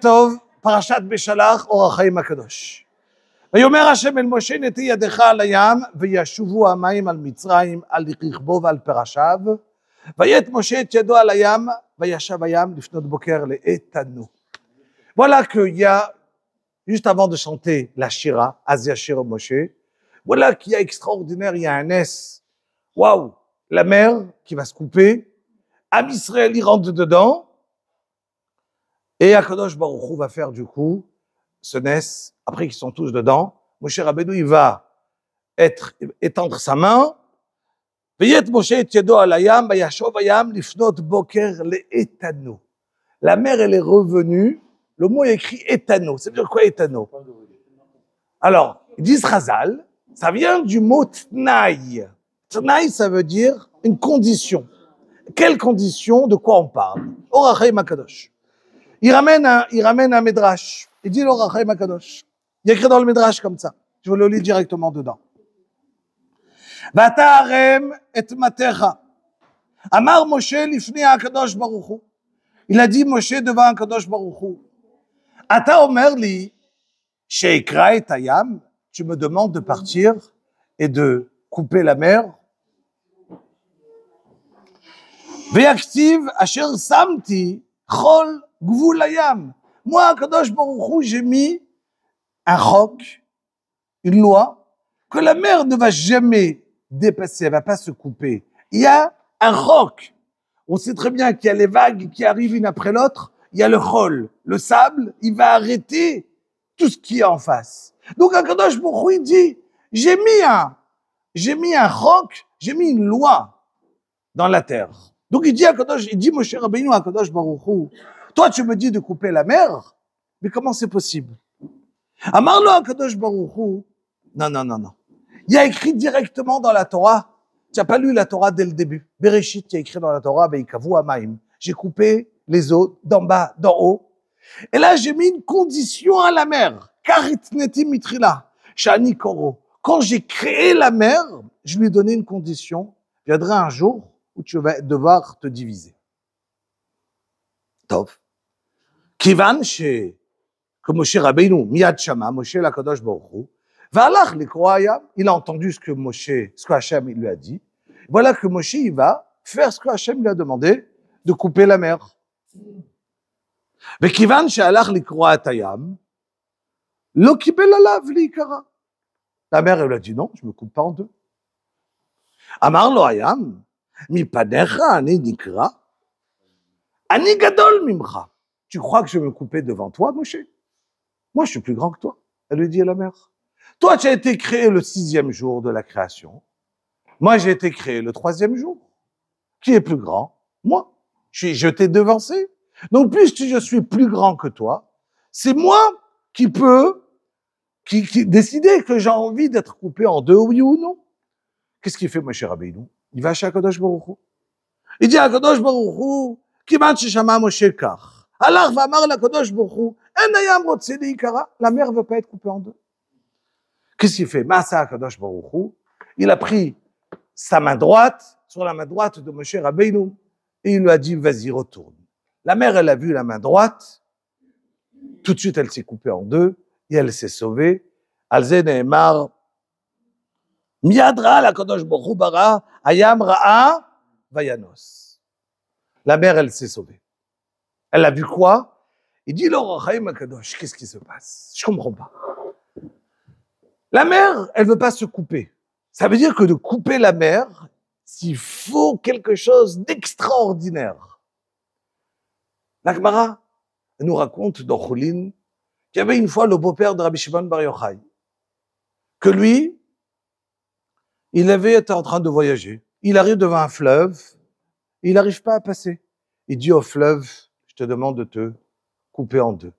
טוב, פרשת בשלח, אור החיים הקדוש. ויאמר השם אל משה, נטי ידך על הים, וישובו המים על מצרים, על רכבו ועל פרשיו. ויט משה את ידו על הים, וישב הים לפנות בוקר לאיתנו. Voilà qu'il y a, juste avant de chanter la Shira, Azia Shira Moshe, voilà qu'il y a extraordinaire, il y a un S. Waouh, la mer qui va se couper, Am Israël y rentre dedans, et Akadosh Baruch Hu va faire du coup ce Nes, après qu'ils sont tous dedans, Moshe Rabbeinu il va étendre sa main, Vayet Moshe et Yedo al hayam, vayashov hayam lifnot boker le'etano. La mer elle est revenue, le mot est écrit etano, ça veut dire quoi etano? Alors, ils disent Chazal, ça vient du mot tnaï. Tnaï ça veut dire une condition. Quelle condition? De quoi on parle? Orachai Makadosh. Il ramène un Midrash. Il dit l'Orachai Makadosh. Il y a écrit dans le Midrash comme ça. Je vais le lire directement dedans. Vata'arem et matecha. Amar Moshe lifni HaKadosh Baruch Hu. Il a dit Moshe devant HaKadosh Baruch Hu. Ata omer li sheikra et hayam. Tu me demandes de partir et de couper la mer. Ve'aktiv asher samti chol gvul hayam. Moi, HaKadosh Baruch Hu, j'ai mis un roc, une loi, que la mer ne va jamais dépasser, elle va pas se couper. Il y a un roc. On sait très bien qu'il y a les vagues qui arrivent une après l'autre. Il y a le chol, le sable, il va arrêter tout ce qui est en face. Donc, HaKadosh Baruch Hu, il dit, j'ai mis un roc, j'ai mis une loi dans la terre. Donc, il dit Moshe Rabbeinu à HaKadosh Baruch Hu, toi, tu me dis de couper la mer, mais comment c'est possible? Amarlo HaKadosh Baruch Hu, non. Il y a écrit directement dans la Torah, tu n'as pas lu la Torah dès le début. Bereshit, il y a écrit dans la Torah, Veikavu Hamaim. J'ai coupé les eaux d'en bas, d'en haut. Et là, j'ai mis une condition à la mer. Karitneti mitrila, shani koro. Quand j'ai créé la mer, je lui ai donné une condition. Il viendra un jour où tu vas devoir te diviser. Tov. Kivan she, que Moshe Rabbeinu, miyad shama, Moshe l'Akadosh Baruch Hu, V'alach likro hayam, il a entendu ce que Hachem lui a dit. Voilà que Moshe, il va faire ce que Hachem lui a demandé, de couper la mer. Ve'kivan she'alach likro hayam, lo kibel alav li'ikara. La mer, elle lui a dit non, je me coupe pas en deux. Amar lo hayam, mipanecha ani nikra, ani gadol mimcha. Tu crois que je vais me couper devant toi, Moshe? Moi, je suis plus grand que toi. Elle lui dit à la mer. Toi, tu as été créé le 6e jour de la création. Moi, j'ai été créé le 3e jour. Qui est plus grand? Moi. Je t'ai devancé. Donc, puisque je suis plus grand que toi, c'est moi qui peux décider que j'ai envie d'être coupé en deux, oui ou non. Qu'est-ce qu'il fait, Moshe Rabbeinu? Il va chez HaKadosh Baruch Hu. Il dit à HaKadosh Baruch Hu, Kiman sheshama Moshe kach. Alors, va amar l'HaKadosh Baruch Hu, en hayam rotse li'ikara. La mer ne veut pas être coupée en deux. Qu'est-ce qu'il fait? Masa HaKadosh Baruch Hu, il a pris sa main droite, sur la main droite de Moshe Rabbeinu, et il lui a dit, vas-y, retourne. La mère, elle a vu la main droite, tout de suite, elle s'est coupée en deux, et elle s'est sauvée. Alze ne'emar, miyad ra'a l'HaKadosh Baruch Hu bara, hayam ra'a vayanos. La mère, elle s'est sauvée. Elle a vu quoi? Il dit, l'Or HaChaim HaKadosh, qu'est-ce qui se passe? Je comprends pas. La mer, elle veut pas se couper. Ça veut dire que de couper la mer, il faut quelque chose d'extraordinaire. La Gemara nous raconte dans Choulin qu'il y avait une fois le beau-père de Rabbi Shimon Bar Yochai, que lui, il était en train de voyager. Il arrive devant un fleuve, il n'arrive pas à passer. Il dit au fleuve, je te demande de te couper en deux.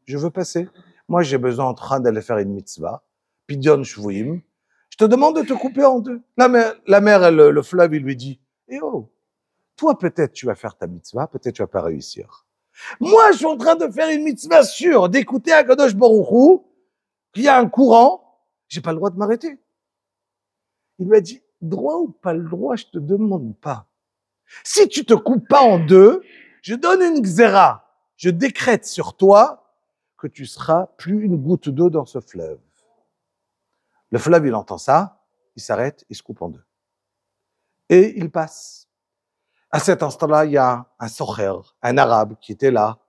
Je veux passer. Moi, j'ai besoin en train d'aller faire une mitzvah. Pidyon Shvuim, je te demande de te couper en deux. La mer, le fleuve, il lui dit, eh oh, toi peut-être tu vas faire ta mitzvah, peut-être tu vas pas réussir. Moi, je suis en train de faire une mitzvah sûre, d'écouter HaKadosh Baruch Hu, qu'il y a un courant, j'ai pas le droit de m'arrêter. Il lui a dit, droit ou pas le droit, je te demande pas. Si tu te coupes pas en deux, je donne une xéra, je décrète sur toi que tu seras plus une goutte d'eau dans ce fleuve. Le fleuve, il entend ça, il s'arrête, il se coupe en deux. Et il passe. À cet instant-là, il y a un socher, un arabe qui était là,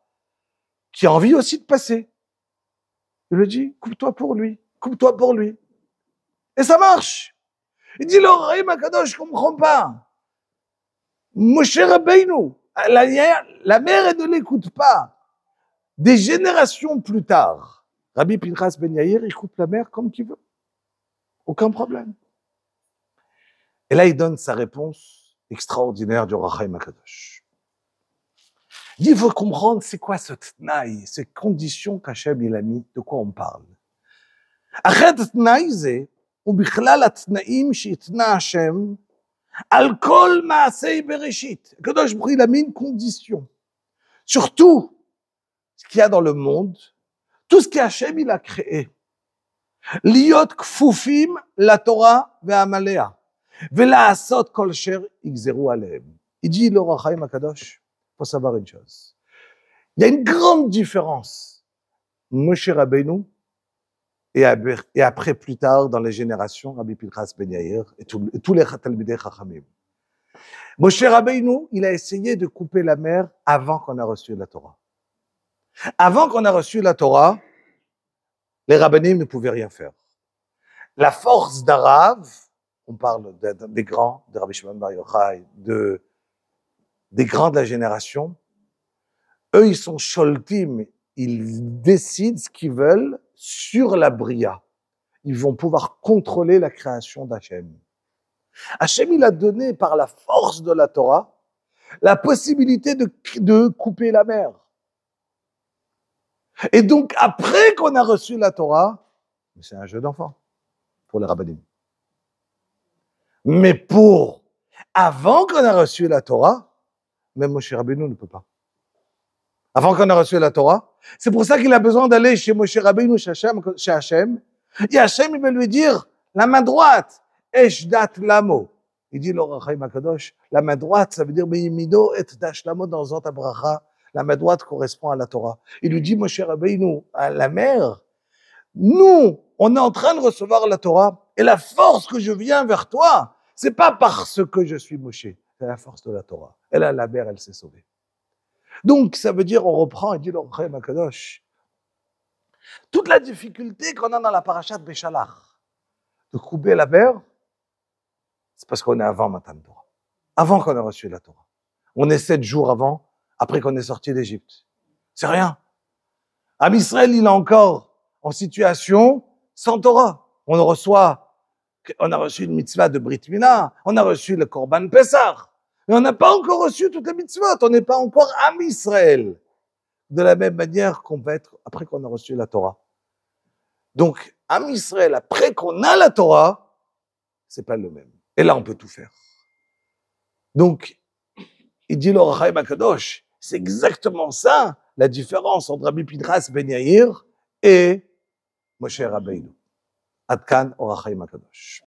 qui a envie aussi de passer. Il lui dit, coupe-toi pour lui, coupe-toi pour lui. Et ça marche. Il dit, l'Oreim Akadosh, je comprends pas. Moshe Rabbeinu, la mer, elle ne l'écoute pas. Des générations plus tard, Rabbi Pinchas Ben Yair, il coupe la mer comme qu'il veut. Aucun problème. Et là, il donne sa réponse extraordinaire du Rachaim Akadosh. Il faut comprendre c'est quoi ce tnaï, ces conditions qu'Hachem il a mis, de quoi on parle. Achet tnaï ze, ou bichlal atnaïm sheitna Hashem, al kol maasei bereshit. Akadosh Baruch Hu, il a mis une condition. Sur tout ce qu'il y a dans le monde, tout ce qu'Hachem il a créé. Liot kfufim la Torah ve'amalea. Ve'la'asot kol sher yigzeru alehem. Il dit le Rachaim Akadosh, faut savoir une chose. Il y a une grande différence. Moshe Rabbeinu et après plus tard dans les générations, Rabbi Pinchas Ben Yair et tous les Talmidei Chachamim. Moshe Rabbeinu, il a essayé de couper la mer avant qu'on a reçu la Torah. Avant qu'on a reçu la Torah, les rabbinim ne pouvaient rien faire. La force d'Arav, on parle des grands, de Rabbi Shimon Bar Yochai, des grands de la génération, eux, ils sont sholtim, ils décident ce qu'ils veulent sur la bria. Ils vont pouvoir contrôler la création d'Hachem. Hachem, il a donné par la force de la Torah la possibilité de couper la mer. Et donc, après qu'on a reçu la Torah, c'est un jeu d'enfant pour les rabbinim. Mais avant qu'on a reçu la Torah, même Moshe Rabbeinu ne peut pas. Avant qu'on a reçu la Torah, c'est pour ça qu'il a besoin d'aller chez Moshe Rabbeinu, chez Hachem. Et Hachem, il va lui dire, la main droite, Eshdat Lamo. Il dit, le Rachaim Akadosh, la main droite, ça veut dire, Meyimido et Dash Lamo dans Zot Abracha. La main droite correspond à la Torah. Il lui dit, Moshe Rabbeinu, à la mer, nous, on est en train de recevoir la Torah, et la force que je viens vers toi, c'est pas parce que je suis Moshe, c'est la force de la Torah. Elle a la mer, elle s'est sauvée. Donc, ça veut dire, on reprend, il dit le Rachaim Akadosh, toute la difficulté qu'on a dans la parashat Béchalach, de couper la mer, c'est parce qu'on est avant Matan Torah. Avant qu'on ait reçu la Torah. On est 7 jours avant, après qu'on est sorti d'Égypte. C'est rien. Am Israël, il est encore en situation sans Torah. On a reçu une mitzvah de Brit Mila, on a reçu le Korban Pessah, mais on n'a pas encore reçu toutes les mitzvot, on n'est pas encore Am Israël. De la même manière qu'on va être après qu'on a reçu la Torah. Donc, Am Israël, après qu'on a la Torah, c'est pas le même. Et là, on peut tout faire. Donc, il dit le Rachaim Akadosh, c'est exactement ça, la différence entre Rabbi Pinchas Ben Yair et Moshe Rabbeinu. Ad kan o Rachaim Akadosh.